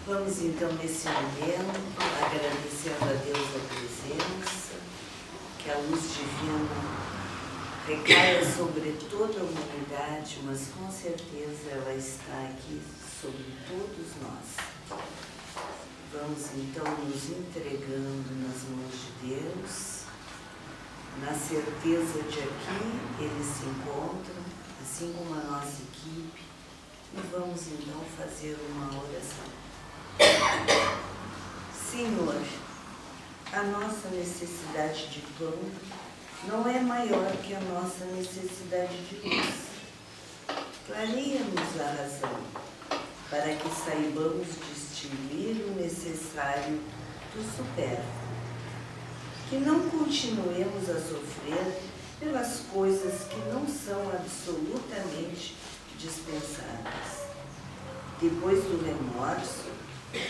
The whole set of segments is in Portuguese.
Vamos então nesse momento, agradecendo a Deus a presença, que a luz divina recaia sobre toda a humanidade, mas com certeza ela está aqui sobre todos nós. Vamos então nos entregando nas mãos de Deus, na certeza de aqui eles se encontram, assim como a nossa equipe, e vamos então fazer uma oração. Senhor, a nossa necessidade de pão não é maior que a nossa necessidade de luz. Clareia-nos a razão, para que saibamos distinguir o necessário do supérfluo. Que não continuemos a sofrer pelas coisas que não são absolutamente dispensáveis. Depois do remorso,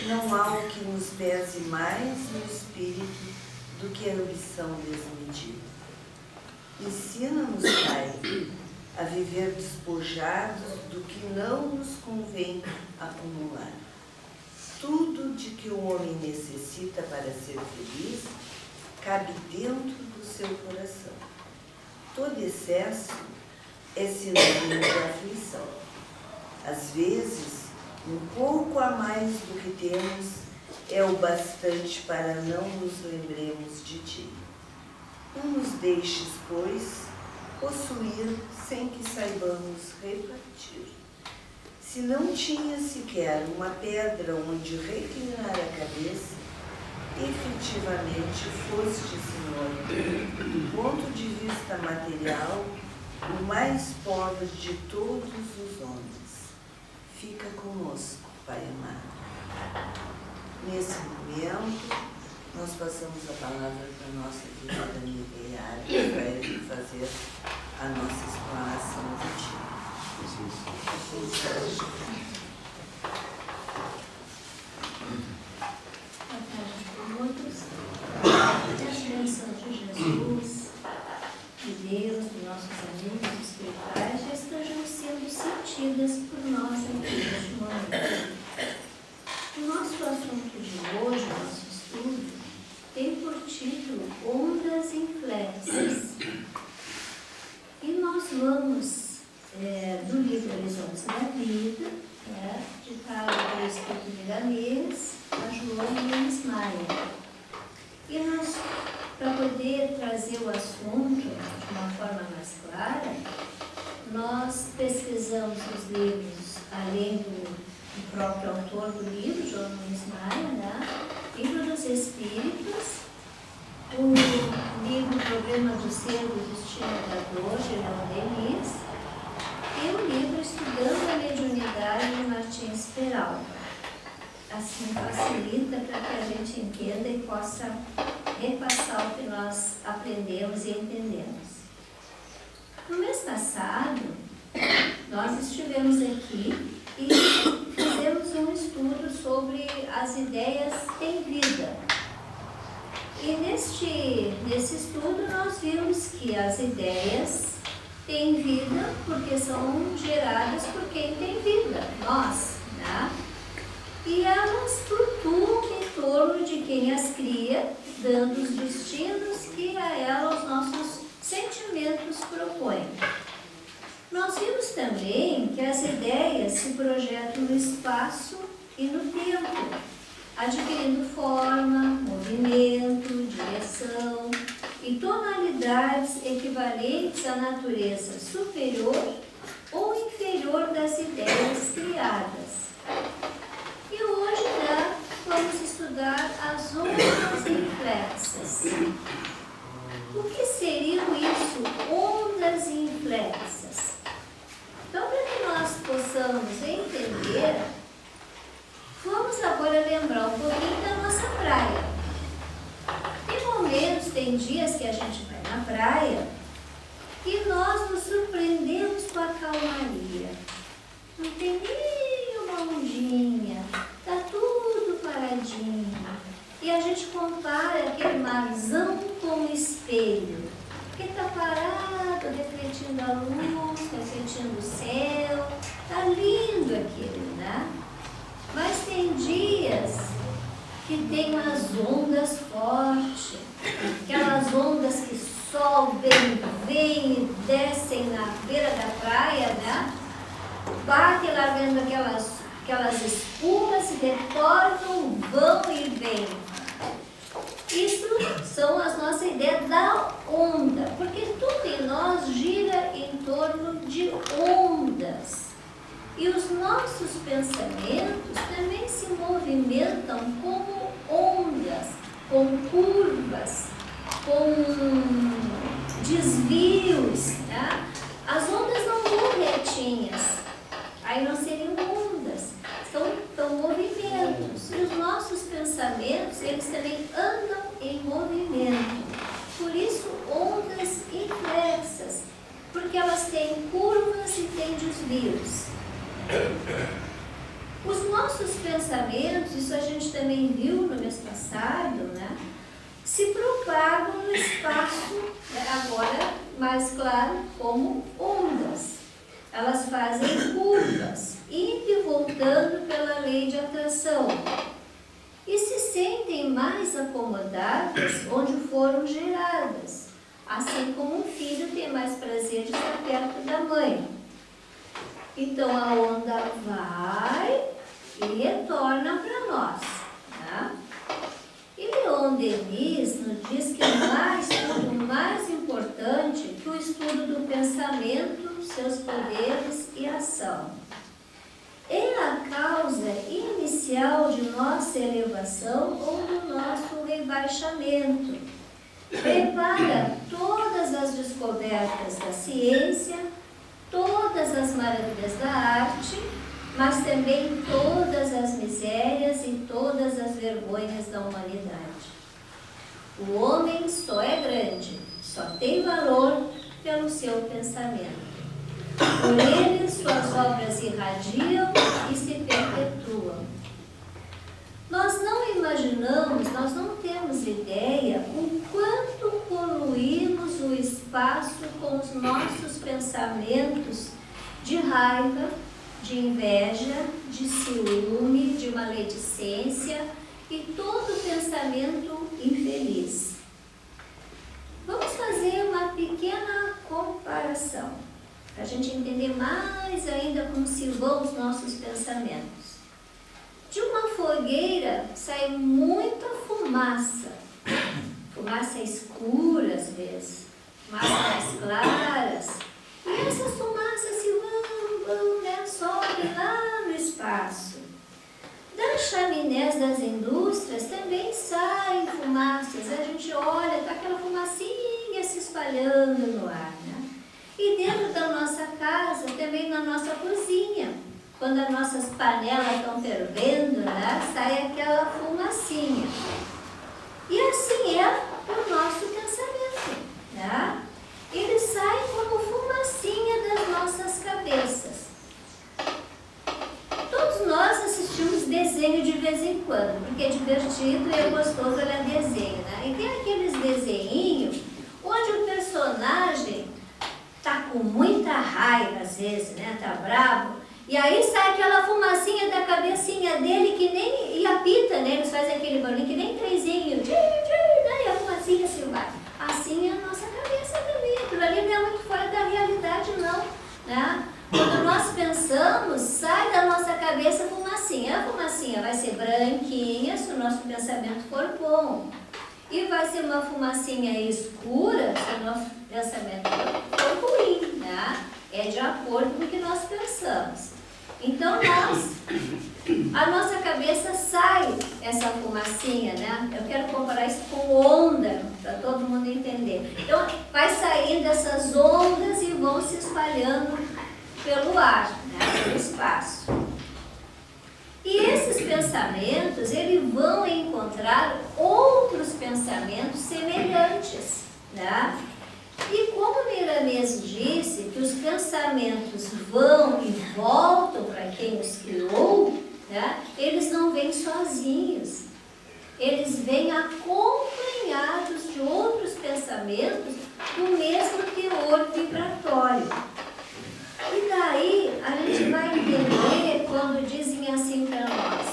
não há o que nos pese mais no espírito do que a ambição desmedida. Ensina-nos, Pai, a viver despojados do que não nos convém acumular. Tudo de que o homem necessita para ser feliz cabe dentro do seu coração. Todo excesso é sinônimo de aflição. Às vezes, um pouco a mais do que temos é o bastante para não nos lembremos de Ti. Não nos deixes, pois, possuir sem que saibamos repartir. Se não tinha sequer uma pedra onde reclinar a cabeça, efetivamente foste, Senhor, do ponto de vista material, o mais pobre de todos os homens. Fica conosco, Pai amado. Nesse momento, nós passamos a palavra para a nossa querida amiga Yara, que vai fazer a nossa explanação do dia. Boa tarde a todos. Que as bênçãos de Jesus, de Deus, de nossos amigos espirituais, já estejam sendo sentidas por nós aqui neste momento. O nosso assunto de hoje, o nosso estudo, tem por título Ondas Inflexas. E nós vamos do livro Horizontes da Vida, ditado pelo Espírito Milanês, a Joana Nunes Maia. E nós, para poder trazer o assunto de uma forma mais clara, nós pesquisamos os livros, além do próprio autor do livro, João Nunes Maia, Livro dos Espíritos, o livro Problema do Ser, do Destino da Dor, de Leon Denis, e o livro Estudando a Mediunidade, de Martins Peralta. Assim facilita para que a gente entenda e possa repassar o que nós aprendemos e entendemos. No mês passado, nós estivemos aqui e fizemos um estudo sobre as ideias em vida. E nesse estudo nós vimos que as ideias têm vida porque são geradas por quem tem vida, nós, né? E elas flutuam em torno de quem as cria, dando os destinos que a ela os nossos sentimentos propõem. Nós vimos também que as ideias se projetam no espaço e no tempo, adquirindo forma, movimento, direção e tonalidades equivalentes à natureza superior ou inferior das ideias criadas. E hoje vamos estudar as ondas inflexas. O que seriam isso, ondas inflexas? Então, para que nós possamos entender, vamos agora lembrar um pouquinho da nossa praia. Tem momentos, tem dias que a gente vai na praia e nós nos surpreendemos com a calmaria. Não tem nem uma ondinha, está tudo paradinho. E a gente compara aquele marzão com um espelho, que está parado, refletindo a luz, refletindo o céu. Está lindo aquilo, né? Mas tem Existem dias que tem umas ondas fortes, aquelas ondas que sobem, vêm e descem na beira da praia, né? Batem lá vendo aquelas espumas, se retornam, vão e vêm. Isso são as nossas ideias da onda, porque tudo em nós gira em torno de ondas. E os nossos pensamentos também se movimentam como ondas, com curvas, com desvios. Né? As ondas não vão retinhas, aí não seriam ondas, são movimentos. E os nossos pensamentos, eles também andam em movimento. Por isso, ondas inversas, porque elas têm curvas e têm desvios. Os nossos pensamentos, isso a gente também viu no mês passado, né? Se propagam no espaço, né? Agora mais claro, como ondas. Elas fazem curvas, indo e voltando pela lei de atração. E se sentem mais acomodadas onde foram geradas, assim como um filho tem mais prazer de estar perto da mãe. Então a onda vai e retorna para nós. Tá? E Leon Denis nos diz que não há estudo mais importante que o estudo do pensamento, seus poderes e ação. É a causa inicial de nossa elevação ou do nosso rebaixamento. Prepara todas as descobertas da ciência, todas as maravilhas da arte, mas também todas as misérias e todas as vergonhas da humanidade. O homem só é grande, só tem valor pelo seu pensamento. Por ele, suas obras irradiam e se perpetuam. Nós não imaginamos, nós não temos ideia o quanto poluímos o espaço com os nossos pensamentos de raiva, de inveja, de ciúme, de maledicência e todo pensamento infeliz. Vamos fazer uma pequena comparação, para a gente entender mais ainda como se vão os nossos pensamentos. De uma fogueira sai muita fumaça, fumaça escura às vezes, fumaças mais claras, e essas fumaças se vão, né, sobem lá no espaço. Das chaminés das indústrias também saem fumaças, a gente olha, está aquela fumacinha se espalhando no ar, né? E dentro da nossa casa, também na nossa cozinha, quando as nossas panelas estão fervendo, né, sai aquela fumacinha. E assim é o nosso pensamento, né? Ele sai como fumacinha das nossas cabeças. Todos nós assistimos desenho de vez em quando, porque é divertido e é gostoso olhar desenho, né? E tem aqueles desenhinhos onde o personagem tá com muita raiva, às vezes, né? Tá bravo. E aí sai aquela fumacinha da cabecinha dele que nem... E apita, né? Eles fazem aquele barulho que nem trenzinho. E a fumacinha se vai. Assim é a nossa cabeça também. Aquilo ali não é muito fora da realidade, não. Né? Quando nós pensamos, sai da nossa cabeça fumacinha. A fumacinha vai ser branquinha se o nosso pensamento for bom. E vai ser uma fumacinha escura se o nosso pensamento for ruim. Né? É de acordo com o que nós pensamos. Então, a nossa cabeça sai essa fumacinha, né? Eu quero comparar isso com onda, para todo mundo entender. Então, vai saindo essas ondas e vão se espalhando pelo ar, né? Pelo espaço. E esses pensamentos, eles vão encontrar outros pensamentos semelhantes, né? E como Miramês disse que os pensamentos vão e voltam para quem os criou, né, eles não vêm sozinhos. Eles vêm acompanhados de outros pensamentos do mesmo teor vibratório. E daí a gente vai entender quando dizem assim para nós: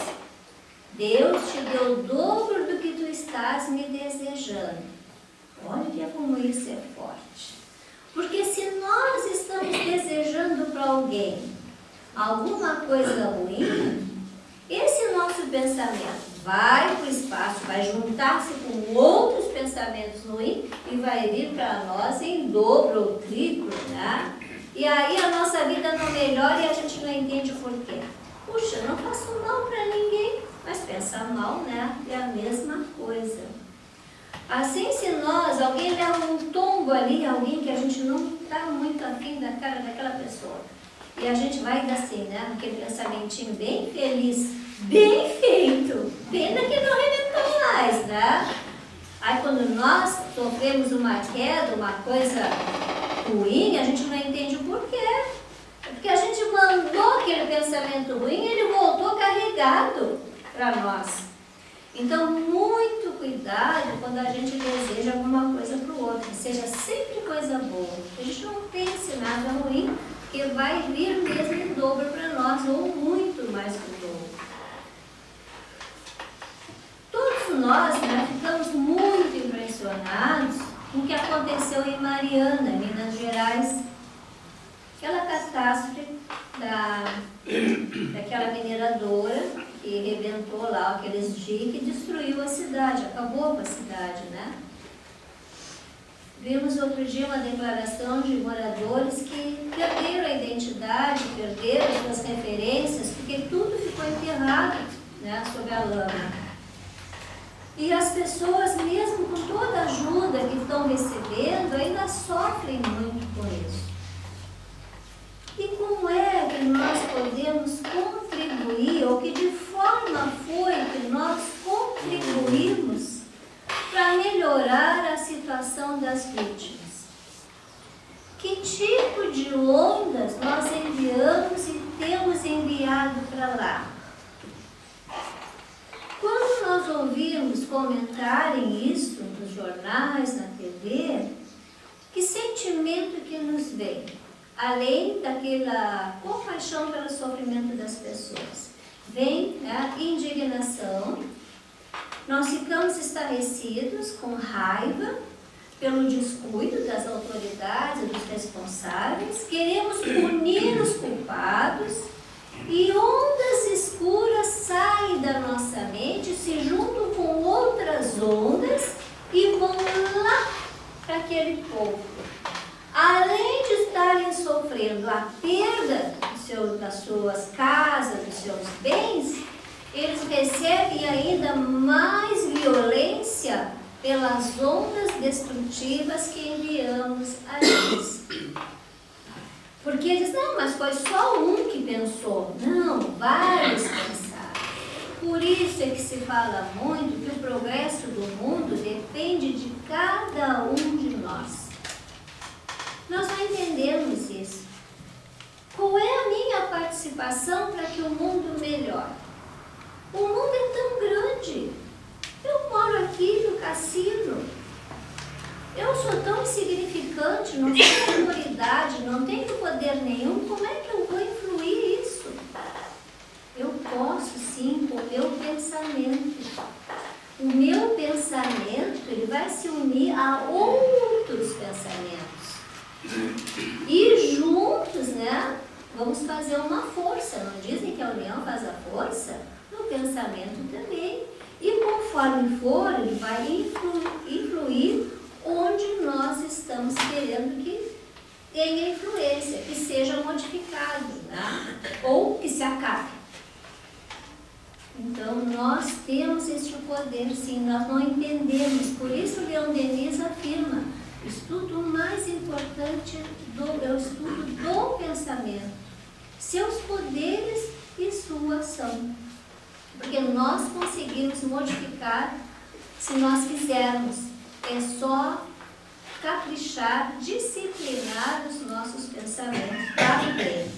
para alguém alguma coisa ruim, esse nosso pensamento vai para o espaço, vai juntar-se com outros pensamentos ruins e vai vir para nós em dobro ou triplo, né? E aí a nossa vida não melhora e a gente não entende o porquê. Puxa, não faço mal para ninguém, mas pensar mal, né? É a mesma coisa. Assim, se nós, alguém leva um tombo ali, alguém que a gente não está muito afim da cara daquela pessoa, e a gente vai assim, né? Aquele pensamentinho bem feliz, bem feito, pena que não arrebentou mais, né? Aí quando nós sofremos uma queda, uma coisa ruim, a gente não entende o porquê. É porque a gente mandou aquele pensamento ruim e ele voltou carregado para nós. Então, muito cuidado quando a gente deseja alguma coisa para o outro, que seja sempre coisa boa. Que a gente não pense nada ruim, porque vai vir mesmo em dobro para nós, ou muito mais que o dobro. Todos nós, né, ficamos muito impressionados com o que aconteceu em Mariana, Minas Gerais. Aquela catástrofe daquela mineradora que rebentou lá aqueles dias e destruiu a cidade, acabou com a cidade, né? Vimos outro dia uma declaração de moradores que perderam a identidade, perderam suas referências, porque tudo ficou enterrado, né, sob a lama. E as pessoas, mesmo com toda a ajuda que estão recebendo, ainda sofrem muito com isso. E como é que nós podemos contribuir, ou que de forma foi que nós contribuímos para melhorar a situação das vítimas? Que tipo de ondas nós enviamos e temos enviado para lá? Quando nós ouvimos comentarem isso nos jornais, na TV, que sentimento que nos vem? Além daquela compaixão pelo sofrimento das pessoas, vem a indignação. Nós ficamos estarrecidos, com raiva, pelo descuido das autoridades, dos responsáveis, queremos punir os culpados, e ondas escuras saem da nossa mente, se juntam com outras ondas e vão lá para aquele povo. Além de estarem sofrendo a perda das suas casas, dos seus bens, eles recebem ainda mais violência pelas ondas destrutivas que enviamos a eles. Porque eles, não, mas foi só um que pensou. Não, vários pensaram. Por isso é que se fala muito que o progresso do mundo depende de cada um de nós. Nós não entendemos isso. Qual é a minha participação para que o mundo melhore? O mundo é tão grande. Eu moro aqui no cassino. Eu sou tão insignificante, não tenho autoridade, não tenho poder nenhum. Como é que eu vou influir isso? Eu posso sim com o meu pensamento. O meu pensamento, ele vai se unir a outros pensamentos. E juntos, né, vamos fazer uma força. Não dizem que a união faz a força? No pensamento também. E conforme for, ele vai influir onde nós estamos querendo que tenha influência, que seja modificado, né? Ou que se acabe. Então, nós temos este poder, sim, nós não entendemos. Por isso, Leon Denis afirma: o estudo mais importante é o estudo do pensamento, seus poderes e sua ação. Porque nós conseguimos modificar se nós quisermos. É só caprichar, disciplinar os nossos pensamentos para o bem.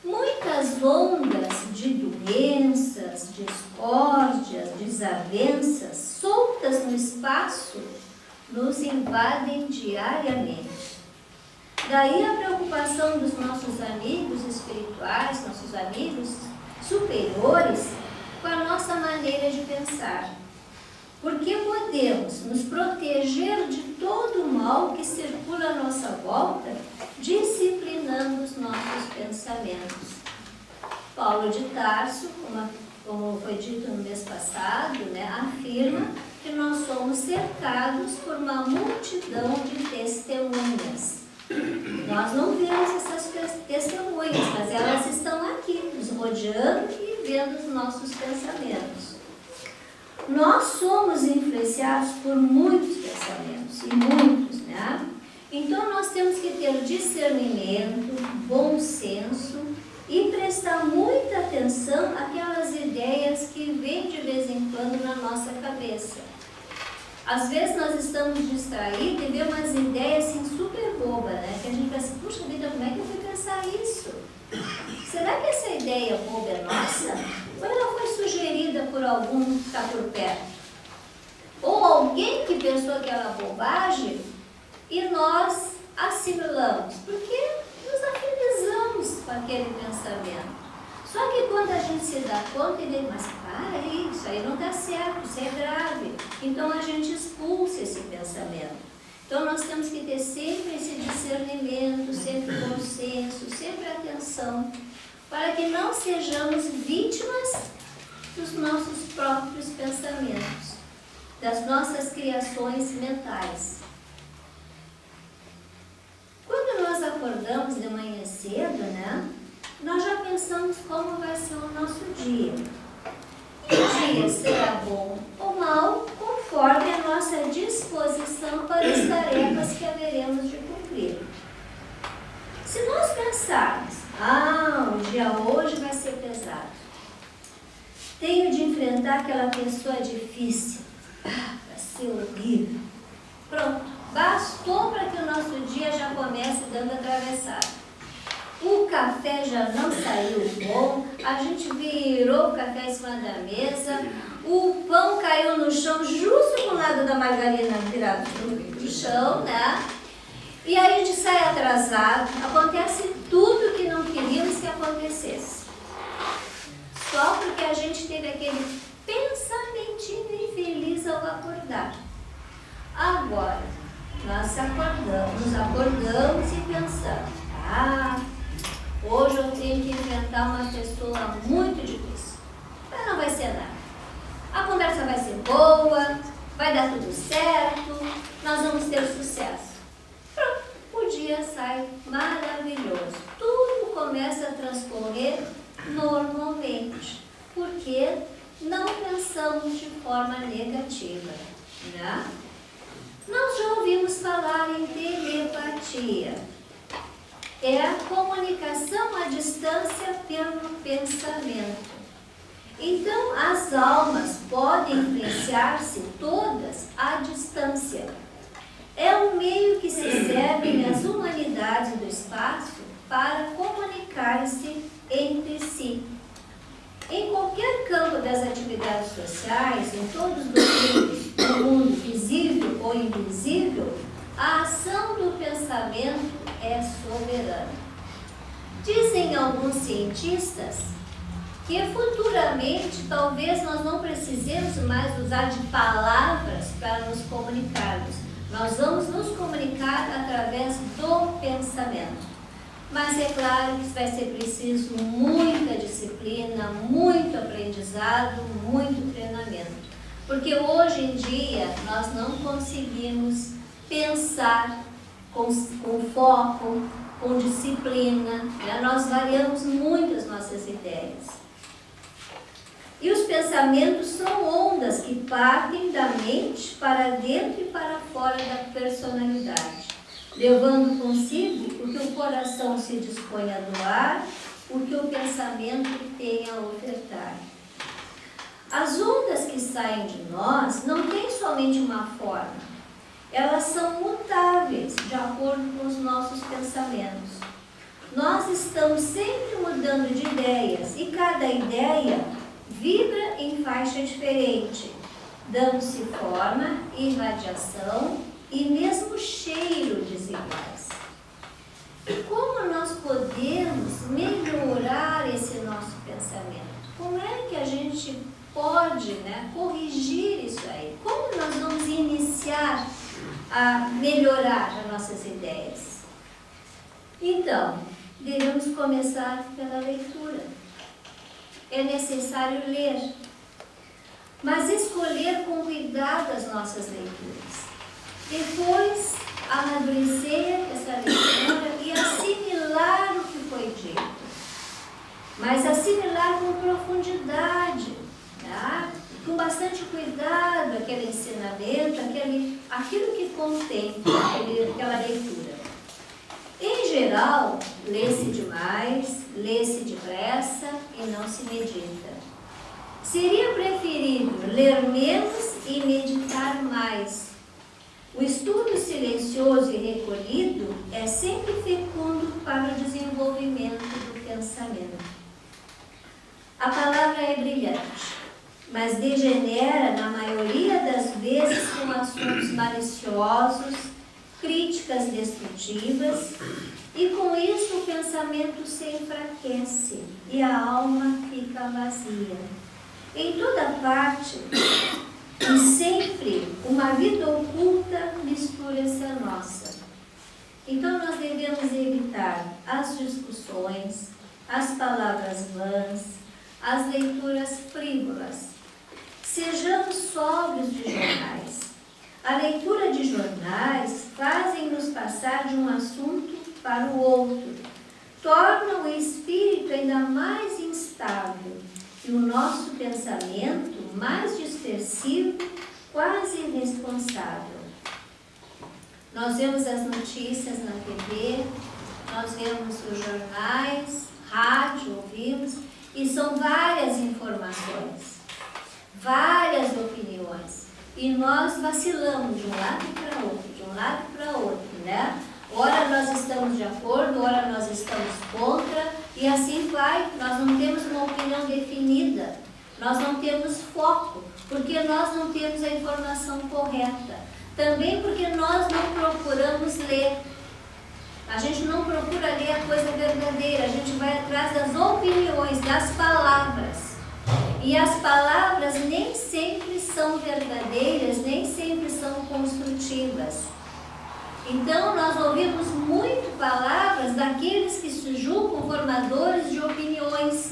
Muitas ondas de doenças, discórdias, desavenças, soltas no espaço, nos invadem diariamente. Daí a preocupação dos nossos amigos espirituais, nossos amigos superiores, com a nossa maneira de pensar. Porque podemos nos proteger de todo o mal que circula à nossa volta, disciplinando os nossos pensamentos. Paulo de Tarso, como foi dito no mês passado, né, afirma que nós somos cercados por uma multidão de testemunhas. Nós não vemos essas testemunhas, mas elas estão aqui, nos rodeando e vendo os nossos pensamentos. Nós somos influenciados por muitos pensamentos, e muitos, né? Então nós temos que ter discernimento, bom senso e prestar muita atenção àquelas ideias que vêm de vez em quando na nossa cabeça. Às vezes nós estamos distraídos e vemos umas ideias assim super bobas, né? Que a gente pensa, puxa vida, como é que eu fui pensar isso? Será que essa ideia boba é nossa? Ou ela foi sugerida por algum que está por perto? Ou alguém que pensou aquela bobagem e nós assimilamos? Porque nos afinizamos com aquele pensamento. Só que quando a gente se dá conta, mas para aí, isso aí não está certo, isso é grave. Então a gente expulsa esse pensamento. Então nós temos que ter sempre esse discernimento, sempre bom senso, sempre atenção, para que não sejamos vítimas dos nossos próprios pensamentos, das nossas criações mentais. Quando nós acordamos de manhã cedo, né? Nós já pensamos como vai ser o nosso dia. E o dia será bom ou mal, conforme a nossa disposição para as tarefas que haveremos de cumprir. Se nós pensarmos, o dia hoje vai ser pesado, tenho de enfrentar aquela pessoa difícil, vai ser horrível. Pronto, bastou para que o nosso dia já comece dando atravessada. O café já não saiu bom, a gente virou o café em cima da mesa, o pão caiu no chão, justo com o lado da margarina virado no chão, né? E aí a gente sai atrasado, acontece tudo que não queríamos que acontecesse. Só porque a gente teve aquele pensamentinho infeliz ao acordar. Agora, nós nos acordamos e pensamos, hoje eu tenho que enfrentar uma pessoa muito difícil. Mas não vai ser nada. A conversa vai ser boa, vai dar tudo certo, nós vamos ter sucesso. Pronto, o dia sai maravilhoso. Tudo começa a transcorrer normalmente, porque não pensamos de forma negativa, né? Nós já ouvimos falar em telepatia. É a comunicação à distância pelo pensamento. Então, as almas podem influenciar-se todas à distância. É um meio que se servem as humanidades do espaço para comunicar-se entre si. Em qualquer campo das atividades sociais, em todos os domínios do mundo, visível ou invisível, a ação do pensamento é soberana. Dizem alguns cientistas que futuramente talvez nós não precisemos mais usar de palavras para nos comunicarmos. Nós vamos nos comunicar através do pensamento. Mas é claro que vai ser preciso muita disciplina, muito aprendizado, muito treinamento. Porque hoje em dia nós não conseguimos pensar com foco, com disciplina, né? Nós variamos muito as nossas ideias. E os pensamentos são ondas que partem da mente para dentro e para fora da personalidade, levando consigo o que o coração se dispõe a doar, o que o pensamento tem a ofertar. As ondas que saem de nós não têm somente uma forma, elas são mutáveis de acordo com os nossos pensamentos. Nós estamos sempre mudando de ideias e cada ideia vibra em faixa diferente, dando-se forma, irradiação e mesmo cheiro desiguais. E como nós podemos melhorar esse nosso pensamento? Como é que a gente pode, corrigir isso aí? Como nós vamos iniciar a melhorar as nossas ideias? Então, devemos começar pela leitura. É necessário ler, mas escolher com cuidado as nossas leituras. Depois, amadurecer essa leitura e assimilar o que foi dito. Mas assimilar com profundidade, tá? Com bastante cuidado aquele ensinamento, aquilo que contém aquela leitura. Em geral, lê-se demais, lê-se depressa e não se medita. Seria preferível ler menos e meditar mais. O estudo silencioso e recolhido é sempre fecundo para o desenvolvimento do pensamento. A palavra é brilhante, mas degenera na maioria das vezes com assuntos maliciosos, críticas destrutivas, e com isso o pensamento se enfraquece e a alma fica vazia. Em toda parte e sempre uma vida oculta mistura-se a nossa. Então nós devemos evitar as discussões, as palavras vãs, as leituras frívolas. Sejamos sóbrios de jornais. A leitura de jornais fazem-nos passar de um assunto para o outro, torna o espírito ainda mais instável e o nosso pensamento mais dispersivo, quase irresponsável. Nós vemos as notícias na TV, nós vemos os jornais, rádio, ouvimos, e são várias informações, várias opiniões. E nós vacilamos de um lado para outro, de um lado para outro, né? Ora nós estamos de acordo, ora nós estamos contra, e assim vai. Nós não temos uma opinião definida, nós não temos foco, porque nós não temos a informação correta. Também porque nós não procuramos ler. A gente não procura ler a coisa verdadeira, a gente vai atrás das opiniões, das palavras. E as palavras nem sempre são verdadeiras, nem sempre são construtivas. Então nós ouvimos muito palavras daqueles que se julgam formadores de opiniões,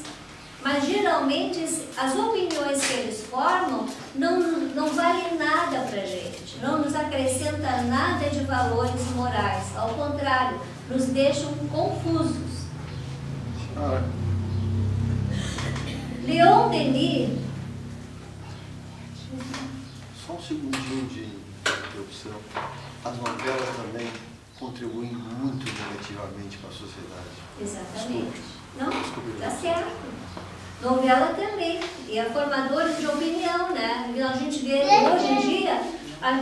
mas geralmente as opiniões que eles formam não valem nada para a gente, não nos acrescenta nada de valores morais, ao contrário, nos deixam confusos. Leon Denis... Só um segundinho de interrupção. As novelas também contribuem muito negativamente para a sociedade. Exatamente. Não, está certo. Novela também. E é formadores de opinião, né? A gente vê hoje em dia,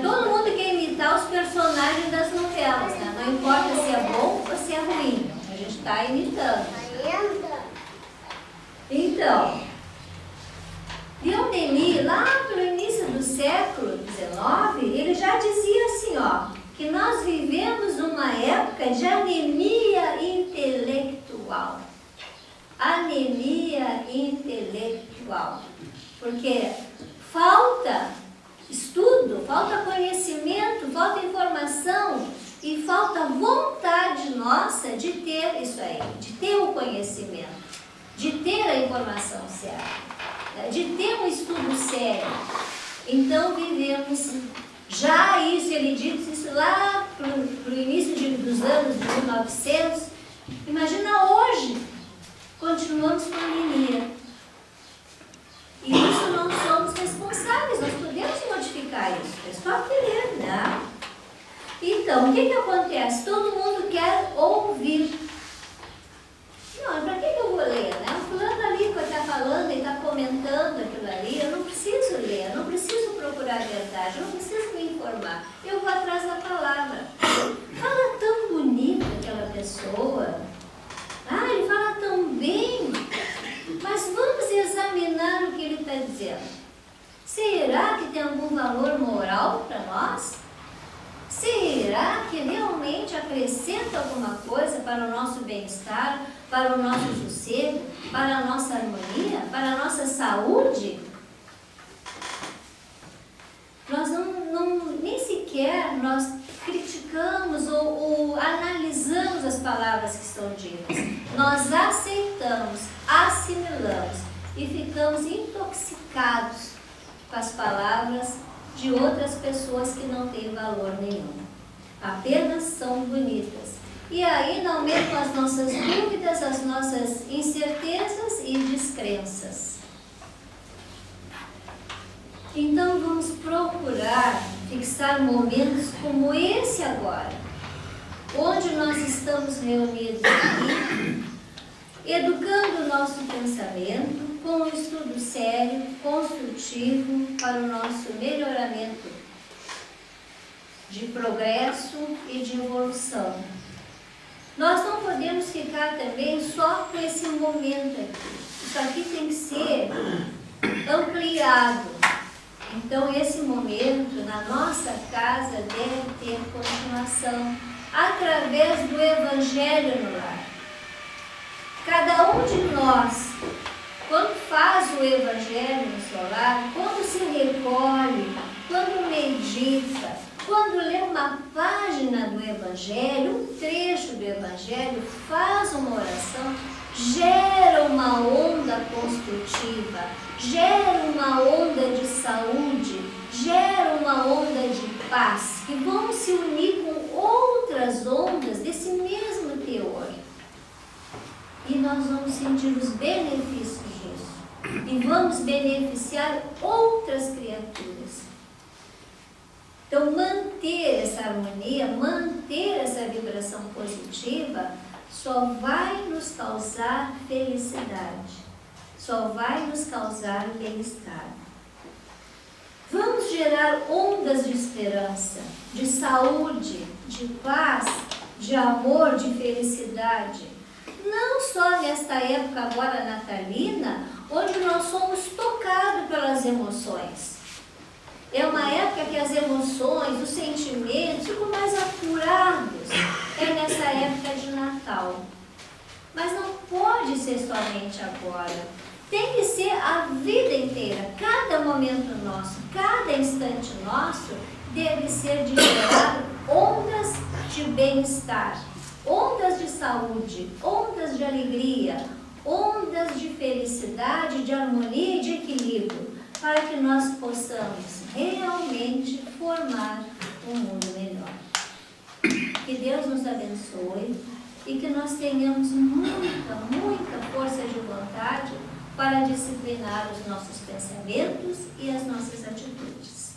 todo mundo quer imitar os personagens das novelas, né? Não importa se é bom ou se é ruim. A gente está imitando. Então, Leon Denis, lá no início do século XIX, ele já dizia assim, ó, que nós vivemos uma época de anemia intelectual. Anemia intelectual. Porque falta estudo, falta conhecimento, falta informação e falta vontade nossa de ter isso aí, de ter o conhecimento, de ter a informação certa, de ter um estudo sério. Então vivemos, já isso, ele disse isso lá para o início dos anos de 1900, imagina hoje, continuamos com anemia. E isso não somos responsáveis, nós podemos modificar isso, é só querer, né? Então, o que acontece? Todo mundo quer ouvir. Não, para que eu vou ler, né? O fulano ali que está falando e está comentando aquilo ali, eu não preciso ler, eu não preciso procurar a verdade, eu não preciso me informar. Eu vou atrás da palavra. Fala tão bonito aquela pessoa. Ele fala tão bem. Mas vamos examinar o que ele está dizendo. Será que tem algum valor moral para nós? Será que realmente acrescenta alguma coisa para o nosso bem-estar, para o nosso sossego, para a nossa harmonia, para a nossa saúde? Nós nem sequer nós criticamos ou analisamos as palavras que são ditas. Nós aceitamos, assimilamos e ficamos intoxicados com as palavras de outras pessoas que não têm valor nenhum. Apenas são bonitas. E aí não aumentam as nossas dúvidas, as nossas incertezas e descrenças. Então vamos procurar fixar momentos como esse agora, onde nós estamos reunidos aqui, educando o nosso pensamento com um estudo sério, construtivo para o nosso melhoramento de progresso e de evolução. Nós não podemos ficar também só com esse momento aqui. Isso aqui tem que ser ampliado. Então, esse momento na nossa casa deve ter continuação através do Evangelho no lar. Cada um de nós, quando faz o Evangelho no seu lar, quando se recolhe, quando medita, quando lê uma página do Evangelho, um trecho do Evangelho, faz uma oração, gera uma onda construtiva, gera uma onda de saúde, gera uma onda de paz, que vão se unir com outras ondas desse mesmo teor. E nós vamos sentir os benefícios disso. E vamos beneficiar outras criaturas. Então, manter essa harmonia, manter essa vibração positiva, só vai nos causar felicidade, só vai nos causar bem-estar. Vamos gerar ondas de esperança, de saúde, de paz, de amor, de felicidade. Não só nesta época agora natalina, onde nós somos tocados pelas emoções. É uma época que as emoções, os sentimentos ficam mais apurados. É nessa época de Natal. Mas não pode ser somente agora. Tem que ser a vida inteira. Cada momento nosso, cada instante nosso deve ser de gerar ondas de bem-estar, ondas de saúde, ondas de alegria, ondas de felicidade, de harmonia e de equilíbrio, para que nós possamos realmente formar um mundo melhor. Que Deus nos abençoe e que nós tenhamos muita força de vontade para disciplinar os nossos pensamentos e as nossas atitudes.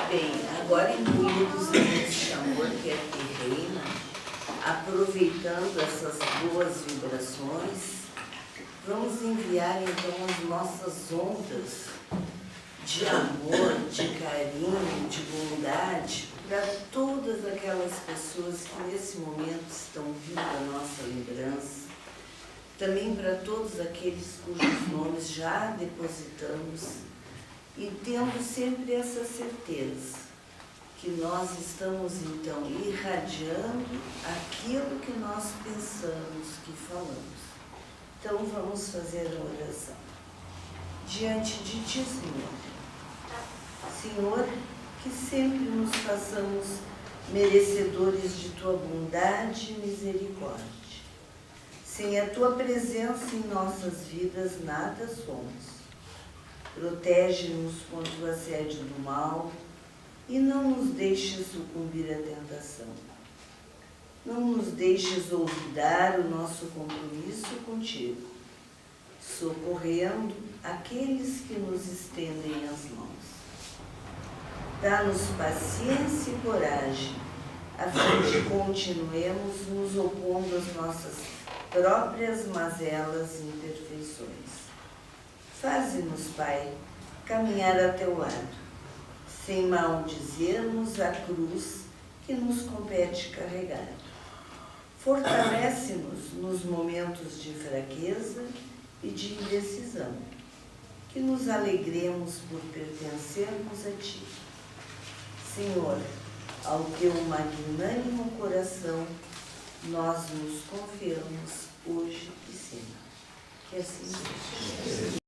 Bem, agora imbuídos nesse amor que é que reina, aproveitando essas boas vibrações, vamos enviar então as nossas ondas de amor, de carinho, de bondade para todas aquelas pessoas que nesse momento estão vindo à nossa lembrança, também para todos aqueles cujos nomes já depositamos, e tendo sempre essa certeza que nós estamos então irradiando aquilo que nós pensamos, que falamos. Então vamos fazer a oração. Diante de Ti, Senhor. Senhor, que sempre nos façamos merecedores de Tua bondade e misericórdia. Sem a Tua presença em nossas vidas, nada somos. Protege-nos contra o assédio do mal e não nos deixes sucumbir à tentação. Não nos deixes olvidar o nosso compromisso contigo, socorrendo aqueles que nos estendem as mãos. Dá-nos paciência e coragem, a fim de continuemos nos opondo às nossas próprias mazelas e imperfeições. Faze-nos, Pai, caminhar a Teu lado, sem maldizermos a cruz que nos compete carregar. Fortalece-nos nos momentos de fraqueza e de indecisão, que nos alegremos por pertencermos a Ti. Senhor, ao Teu magnânimo coração, nós nos confiamos